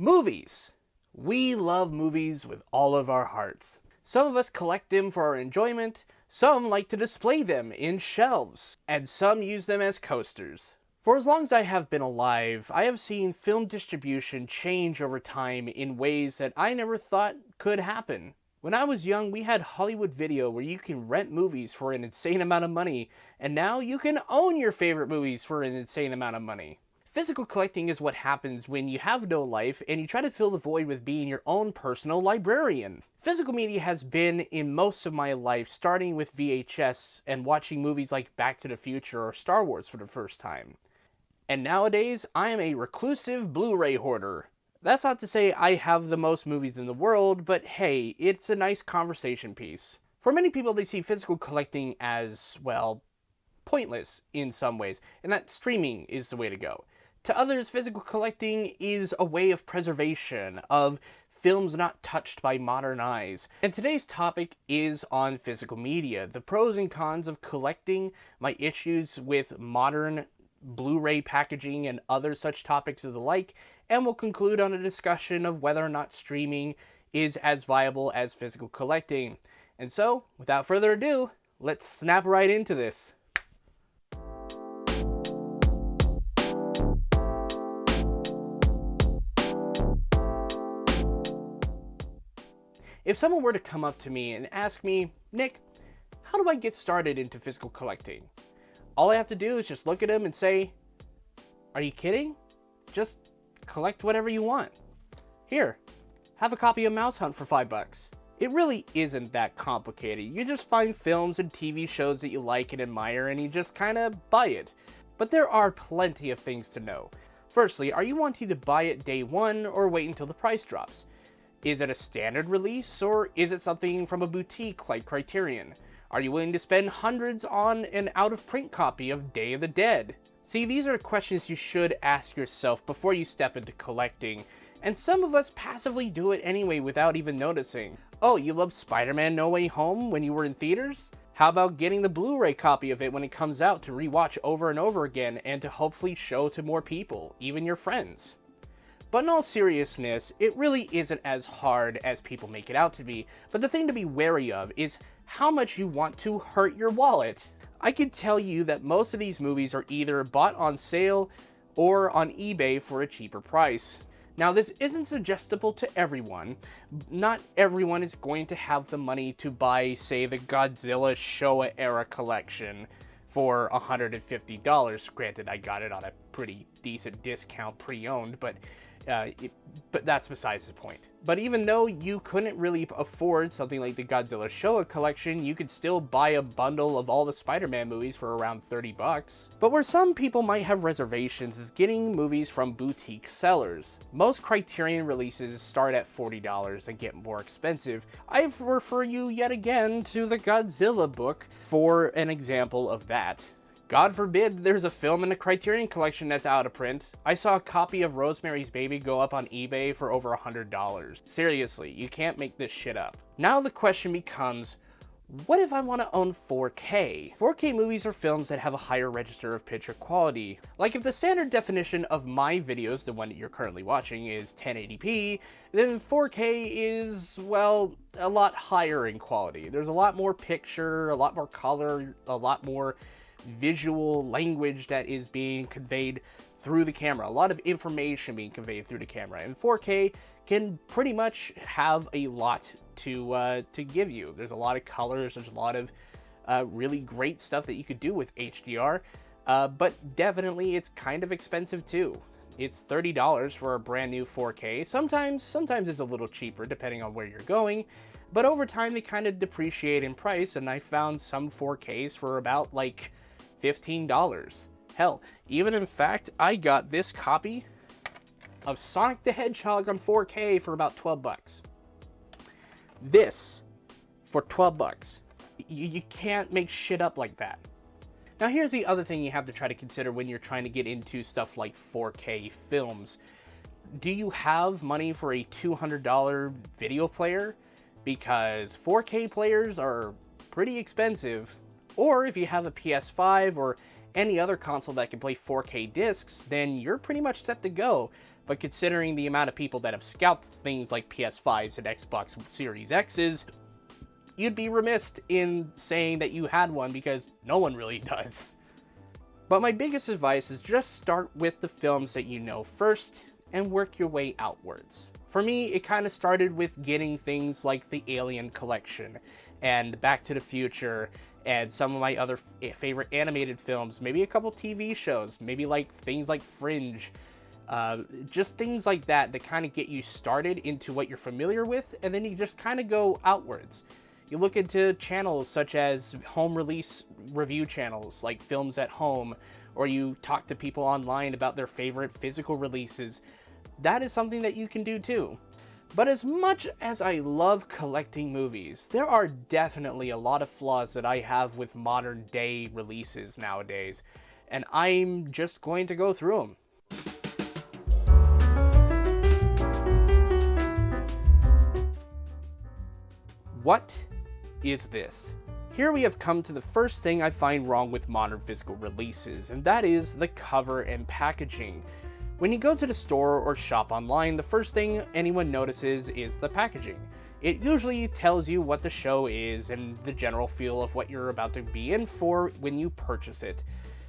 Movies. We love movies with all of our hearts. Some of us collect them for our enjoyment, some like to display them in shelves, and some use them as coasters. For as long as I have been alive, I have seen film distribution change over time in ways that I never thought could happen. When I was young, we had Hollywood Video where you can rent movies for an insane amount of money, and now you can own your favorite movies for an insane amount of money. Physical collecting is what happens when you have no life and you try to fill the void with being your own personal librarian. Physical media has been in most of my life, starting with VHS and watching movies like Back to the Future or Star Wars for the first time. And nowadays, I am a reclusive Blu-ray hoarder. That's not to say I have the most movies in the world, but hey, it's a nice conversation piece. For many people, they see physical collecting as, well, pointless in some ways, and that streaming is the way to go. To others, physical collecting is a way of preservation, of films not touched by modern eyes. And today's topic is on physical media, the pros and cons of collecting, my issues with modern Blu-ray packaging and other such topics of the like, and we'll conclude on a discussion of whether or not streaming is as viable as physical collecting. And so, without further ado, let's snap right into this. If someone were to come up to me and ask me, Nick, how do I get started into physical collecting? All I have to do is just look at them and say, are you kidding? Just collect whatever you want. Here, have a copy of Mouse Hunt for $5. It really isn't that complicated. You just find films and TV shows that you like and admire and you just kind of buy it. But there are plenty of things to know. Firstly, are you wanting to buy it day one or wait until the price drops? Is it a standard release, or is it something from a boutique like Criterion? Are you willing to spend hundreds on an out-of-print copy of Day of the Dead? See, these are questions you should ask yourself before you step into collecting, and some of us passively do it anyway without even noticing. Oh, you loved Spider-Man No Way Home when you were in theaters? How about getting the Blu-ray copy of it when it comes out to rewatch over and over again and to hopefully show to more people, even your friends? But in all seriousness, it really isn't as hard as people make it out to be, but the thing to be wary of is how much you want to hurt your wallet. I can tell you that most of these movies are either bought on sale or on eBay for a cheaper price. Now, this isn't suggestible to everyone. Not everyone is going to have the money to buy, say, the Godzilla Showa era collection for $150. Granted, I got it on a pretty decent discount pre-owned, but that's besides the point. But even though you couldn't really afford something like the Godzilla Showa collection, you could still buy a bundle of all the Spider-Man movies for around $30. But where some people might have reservations is getting movies from boutique sellers. Most Criterion releases start at $40 and get more expensive. I refer you yet again to the Godzilla book for an example of that. God forbid there's a film in the Criterion collection that's out of print. I saw a copy of Rosemary's Baby go up on eBay for over $100. Seriously, you can't make this shit up. Now the question becomes, what if I want to own 4K? 4K movies are films that have a higher register of picture quality. Like if the standard definition of my videos, the one that you're currently watching, is 1080p, then 4K is, well, a lot higher in quality. There's a lot more picture, a lot more color, a lot more visual language that is being conveyed through the camera, a lot of information being conveyed through the camera, and 4K can pretty much have a lot to give you. There's a lot of colors, there's a lot of really great stuff that you could do with HDR, but definitely it's kind of expensive too. It's $30 for a brand new 4K. Sometimes it's a little cheaper depending on where you're going, but over time they kind of depreciate in price, and I found some 4Ks for about like $15. Hell, even in fact, I got this copy of Sonic the Hedgehog on 4K for about $12. This for $12. You can't make shit up like that. Now here's the other thing you have to try to consider when you're trying to get into stuff like 4K films. Do you have money for a $200 video player? Because 4K players are pretty expensive. Or if you have a PS5 or any other console that can play 4K discs, then you're pretty much set to go. but considering the amount of people that have scalped things like PS5s and Xbox Series X's, you'd be remiss in saying that you had one because no one really does. But my biggest advice is just start with the films that you know first and work your way outwards. For me, it kind of started with getting things like the Alien collection and Back to the Future and some of my other favorite animated films, maybe a couple TV shows, maybe like things like Fringe, just things like that kind of get you started into what you're familiar with, and then you just kind of go outwards. You look into channels such as home release review channels like Films at Home, or you talk to people online about their favorite physical releases. That is something that you can do too. But as much as I love collecting movies, there are definitely a lot of flaws that I have with modern day releases nowadays, and I'm just going to go through them. What is this? Here we have come to the first thing I find wrong with modern physical releases, and that is the cover and packaging. When you go to the store or shop online, the first thing anyone notices is the packaging. It usually tells you what the show is and the general feel of what you're about to be in for when you purchase it,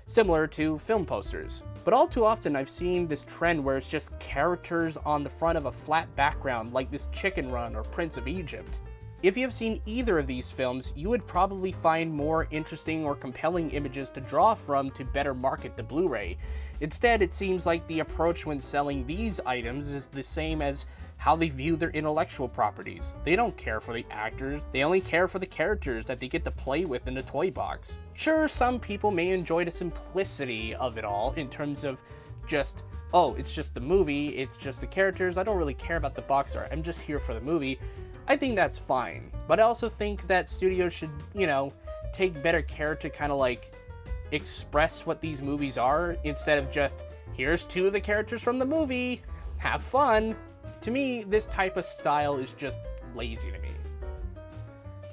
similar to film posters. But all too often I've seen this trend where it's just characters on the front of a flat background like this Chicken Run or Prince of Egypt. If you have seen either of these films, you would probably find more interesting or compelling images to draw from to better market the Blu-ray. Instead, it seems like the approach when selling these items is the same as how they view their intellectual properties. They don't care for the actors, they only care for the characters that they get to play with in the toy box. Sure, some people may enjoy the simplicity of it all in terms of just, oh, it's just the movie, it's just the characters, I don't really care about the box art, I'm just here for the movie. I think that's fine, but I also think that studios should, take better care to kind of like express what these movies are instead of just, here's two of the characters from the movie, have fun. To me, this type of style is just lazy to me.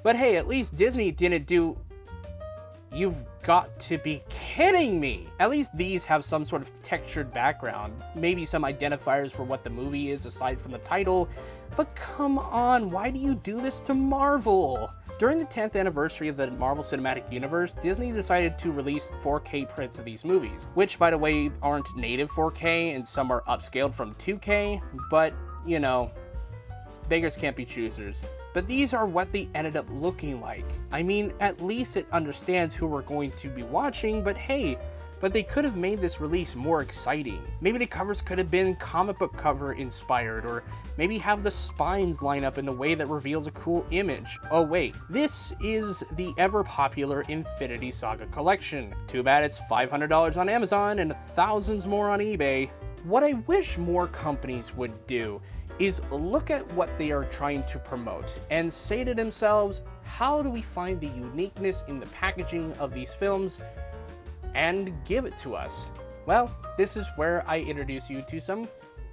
But hey, at least Disney didn't do... You've got to be kidding me! At least these have some sort of textured background, maybe some identifiers for what the movie is aside from the title, but come on, why do you do this to Marvel? During the 10th anniversary of the Marvel Cinematic Universe, Disney decided to release 4K prints of these movies, which by the way aren't native 4K and some are upscaled from 2K, but beggars can't be choosers. But these are what they ended up looking like. I mean, at least it understands who we're going to be watching, but hey, they could have made this release more exciting. Maybe the covers could have been comic book cover inspired, or maybe have the spines line up in a way that reveals a cool image. Oh wait, this is the ever popular Infinity Saga collection. Too bad it's $500 on Amazon and thousands more on eBay. What I wish more companies would do is look at what they are trying to promote and say to themselves, how do we find the uniqueness in the packaging of these films and give it to us? Well, this is where I introduce you to some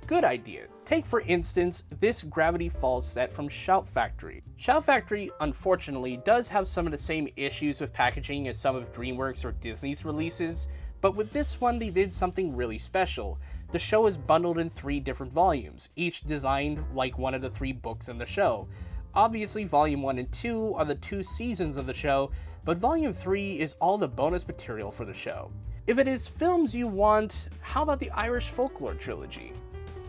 good ideas. Take for instance this Gravity Falls set from Shout Factory. Shout Factory unfortunately does have some of the same issues with packaging as some of DreamWorks or Disney's releases, but with this one they did something really special. The show is bundled in 3 different volumes, each designed like one of the 3 books in the show. Obviously, Volume 1 and 2 are the 2 seasons of the show, but Volume 3 is all the bonus material for the show. If it is films you want, how about the Irish Folklore Trilogy?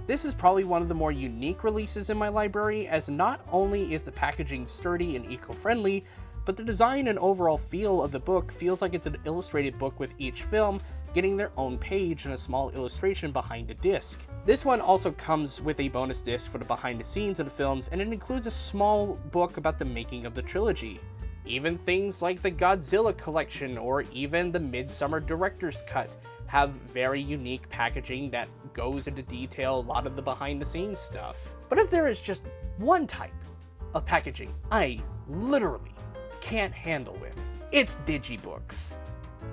This is probably one of the more unique releases in my library, as not only is the packaging sturdy and eco-friendly, but the design and overall feel of the book feels like it's an illustrated book with each film getting their own page and a small illustration behind the disc. This one also comes with a bonus disc for the behind the scenes of the films, and it includes a small book about the making of the trilogy. Even things like the Godzilla collection or even the Midsummer Director's Cut have very unique packaging that goes into detail a lot of the behind the scenes stuff. But if there is just one type of packaging I literally can't handle with, it's digibooks.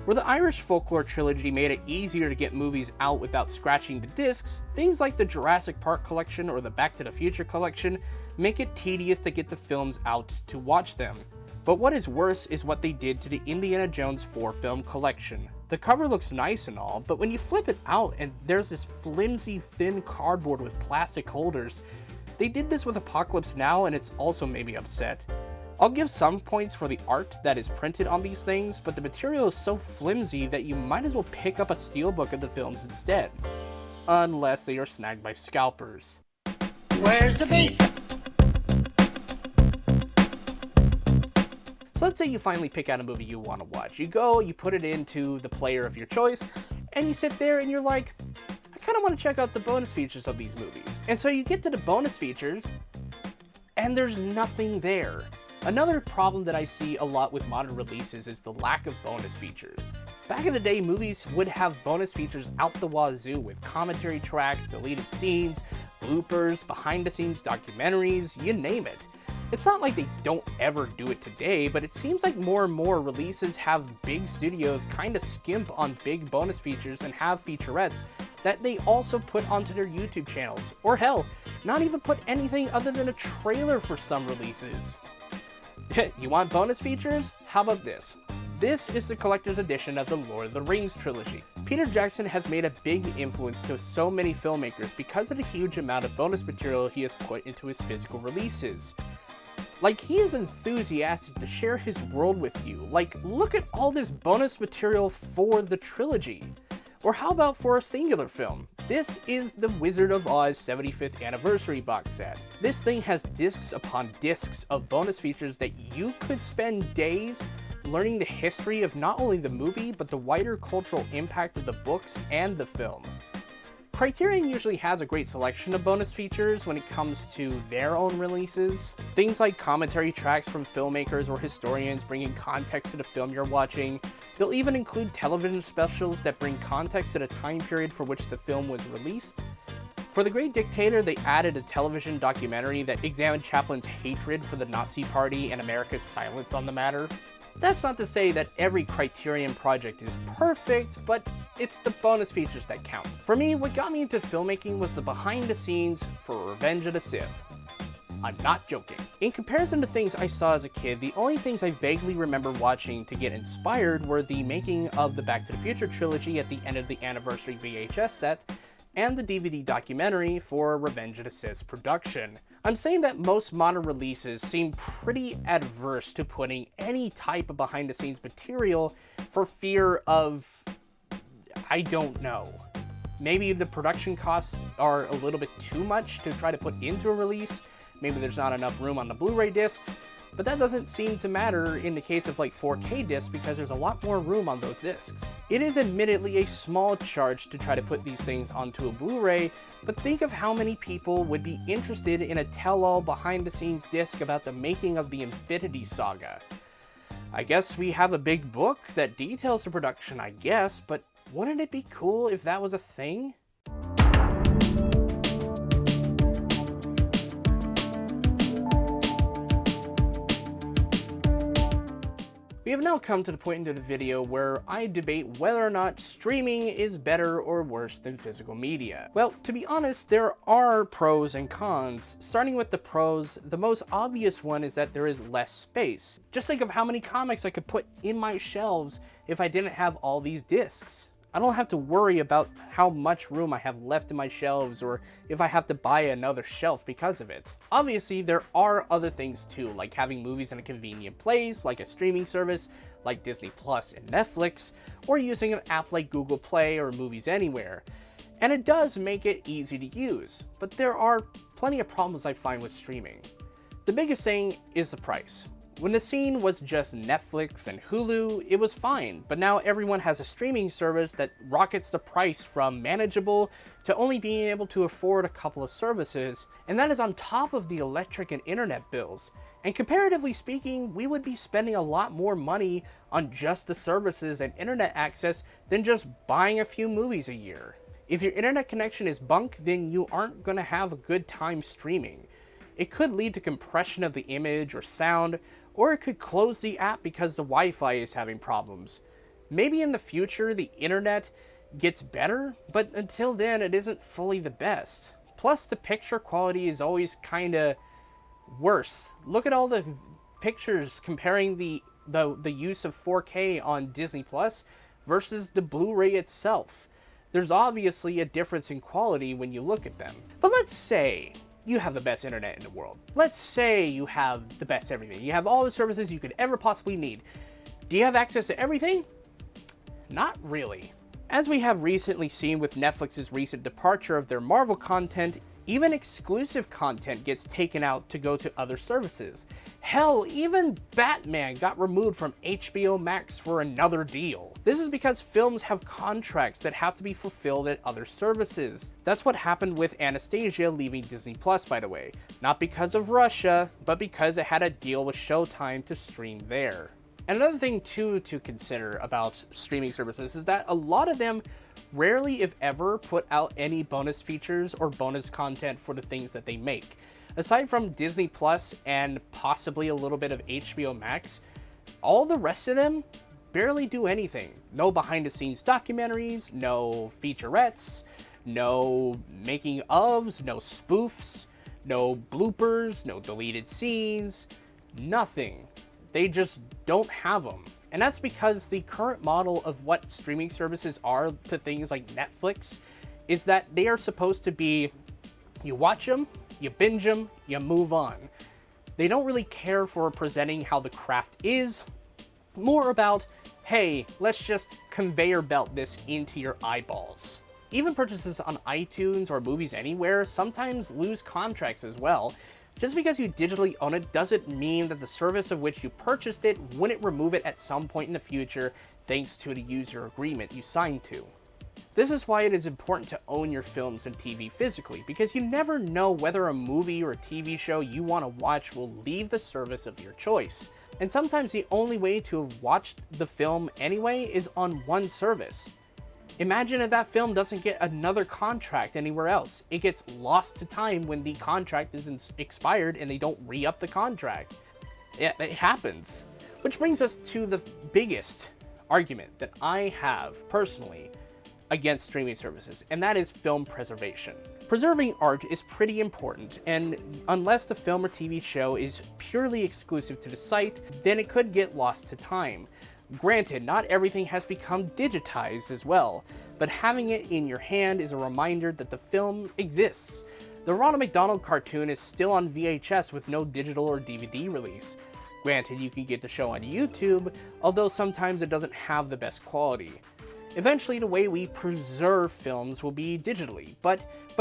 Where the Irish Folklore Trilogy made it easier to get movies out without scratching the discs, things like the Jurassic Park collection or the Back to the Future collection make it tedious to get the films out to watch them. But what is worse is what they did to the Indiana Jones 4 film collection. The cover looks nice and all, but when you flip it out and there's this flimsy, thin cardboard with plastic holders, they did this with Apocalypse Now and it's also made me upset. I'll give some points for the art that is printed on these things, but the material is so flimsy that you might as well pick up a steelbook of the films instead. Unless they are snagged by scalpers. Where's the beef? So let's say you finally pick out a movie you want to watch. You go, you put it into the player of your choice, and you sit there and you're like, I kind of want to check out the bonus features of these movies. And so you get to the bonus features, and there's nothing there. Another problem that I see a lot with modern releases is the lack of bonus features. Back in the day, movies would have bonus features out the wazoo with commentary tracks, deleted scenes, bloopers, behind-the-scenes documentaries, you name it. It's not like they don't ever do it today, but it seems like more and more releases have big studios kind of skimp on big bonus features and have featurettes that they also put onto their YouTube channels. Or hell, not even put anything other than a trailer for some releases. You want bonus features? How about this? This is the collector's edition of the Lord of the Rings trilogy. Peter Jackson has made a big influence to so many filmmakers because of the huge amount of bonus material he has put into his physical releases. Like, he is enthusiastic to share his world with you. Like, look at all this bonus material for the trilogy. Or how about for a singular film? This is the Wizard of Oz 75th Anniversary box set. This thing has discs upon discs of bonus features that you could spend days learning the history of not only the movie, but the wider cultural impact of the books and the film. Criterion usually has a great selection of bonus features when it comes to their own releases. Things like commentary tracks from filmmakers or historians bringing context to the film you're watching. They'll even include television specials that bring context to the time period for which the film was released. For The Great Dictator, they added a television documentary that examined Chaplin's hatred for the Nazi Party and America's silence on the matter. That's not to say that every Criterion project is perfect, but it's the bonus features that count. For me, what got me into filmmaking was the behind the scenes for Revenge of the Sith. I'm not joking. In comparison to things I saw as a kid, the only things I vaguely remember watching to get inspired were the making of the Back to the Future trilogy at the end of the anniversary VHS set, and the DVD documentary for Revenge of the Sith's production. I'm saying that most modern releases seem pretty adverse to putting any type of behind-the-scenes material for fear of, I don't know. Maybe the production costs are a little bit too much to try to put into a release. Maybe there's not enough room on the Blu-ray discs. But that doesn't seem to matter in the case of like 4K discs because there's a lot more room on those discs. It is admittedly a small charge to try to put these things onto a Blu-ray, but think of how many people would be interested in a tell-all behind-the-scenes disc about the making of the Infinity Saga. I guess we have a big book that details the production, I guess, but wouldn't it be cool if that was a thing? We have now come to the point into the video where I debate whether or not streaming is better or worse than physical media. Well, to be honest, there are pros and cons. Starting with the pros, the most obvious one is that there is less space. Just think of how many comics I could put in my shelves if I didn't have all these discs. I don't have to worry about how much room I have left in my shelves or if I have to buy another shelf because of it. Obviously, there are other things too, like having movies in a convenient place, like a streaming service like Disney Plus and Netflix, or using an app like Google Play or Movies Anywhere. And it does make it easy to use, but there are plenty of problems I find with streaming. The biggest thing is the price. When the scene was just Netflix and Hulu, it was fine, but now everyone has a streaming service that rockets the price from manageable to only being able to afford a couple of services, and that is on top of the electric and internet bills. And comparatively speaking, we would be spending a lot more money on just the services and internet access than just buying a few movies a year. If your internet connection is bunk, then you aren't going to have a good time streaming. It could lead to compression of the image or sound, or it could close the app because the Wi-Fi is having problems. Maybe in the future the internet gets better, but until then it isn't fully the best. Plus the picture quality is always kinda worse. Look at all the pictures comparing the use of 4K on Disney Plus versus the Blu-ray itself. There's obviously a difference in quality when you look at them. But let's say you have the best internet in the world. Let's say you have the best everything. You have all the services you could ever possibly need. Do you have access to everything? Not really. As we have recently seen with Netflix's recent departure of their Marvel content, even exclusive content gets taken out to go to other services. Hell, even Batman got removed from HBO Max for another deal. This is because films have contracts that have to be fulfilled at other services. That's what happened with Anastasia leaving Disney Plus, by the way. Not because of Russia, but because it had a deal with Showtime to stream there. And another thing too to consider about streaming services is that a lot of them rarely, if ever, put out any bonus features or bonus content for the things that they make. Aside from Disney Plus and possibly a little bit of HBO Max, all the rest of them barely do anything. No behind-the-scenes documentaries, no featurettes, no making ofs, no spoofs, no bloopers, no deleted scenes, nothing. They just don't have them. And that's because the current model of what streaming services are to things like Netflix is that they are supposed to be, you watch them, you binge them, you move on. They don't really care for presenting how the craft is, more about, hey, let's just conveyor belt this into your eyeballs. Even purchases on iTunes or Movies Anywhere sometimes lose contracts as well. Just because you digitally own it doesn't mean that the service of which you purchased it wouldn't remove it at some point in the future thanks to the user agreement you signed to. This is why it is important to own your films and TV physically, because you never know whether a movie or a TV show you want to watch will leave the service of your choice. And sometimes the only way to have watched the film anyway is on one service. Imagine if that film doesn't get another contract anywhere else. It gets lost to time when the contract is expired and they don't re-up the contract. Yeah, it happens. Which brings us to the biggest argument that I have personally against streaming services, and that is film preservation. Preserving art is pretty important, and unless the film or TV show is purely exclusive to the site, then it could get lost to time. Granted, not everything has become digitized as well, but having it in your hand is a reminder that the film exists. The Ronald McDonald cartoon is still on VHS with no digital or DVD release. Granted, you can get the show on YouTube, although sometimes it doesn't have the best quality. Eventually, the way we preserve films will be digitally, but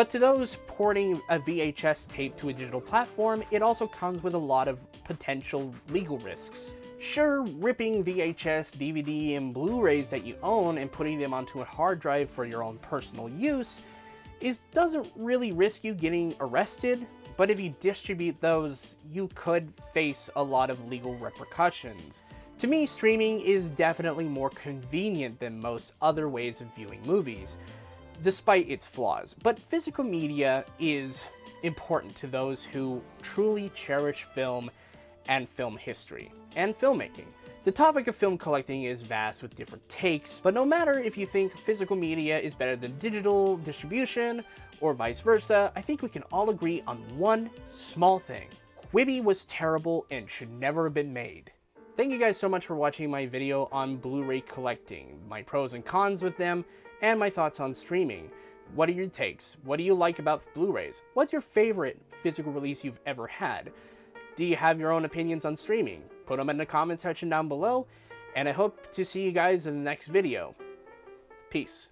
to those porting a VHS tape to a digital platform, it also comes with a lot of potential legal risks. Sure, ripping VHS, DVD, and Blu-rays that you own and putting them onto a hard drive for your own personal use doesn't really risk you getting arrested, but if you distribute those, you could face a lot of legal repercussions. To me, streaming is definitely more convenient than most other ways of viewing movies, despite its flaws. But physical media is important to those who truly cherish film and film history and filmmaking. The topic of film collecting is vast with different takes, but no matter if you think physical media is better than digital distribution or vice versa, I think we can all agree on one small thing. Quibi was terrible and should never have been made. Thank you guys so much for watching my video on Blu-ray collecting, my pros and cons with them, and my thoughts on streaming. What are your takes? What do you like about Blu-rays? What's your favorite physical release you've ever had? Do you have your own opinions on streaming? Put them in the comment section down below, and I hope to see you guys in the next video. Peace.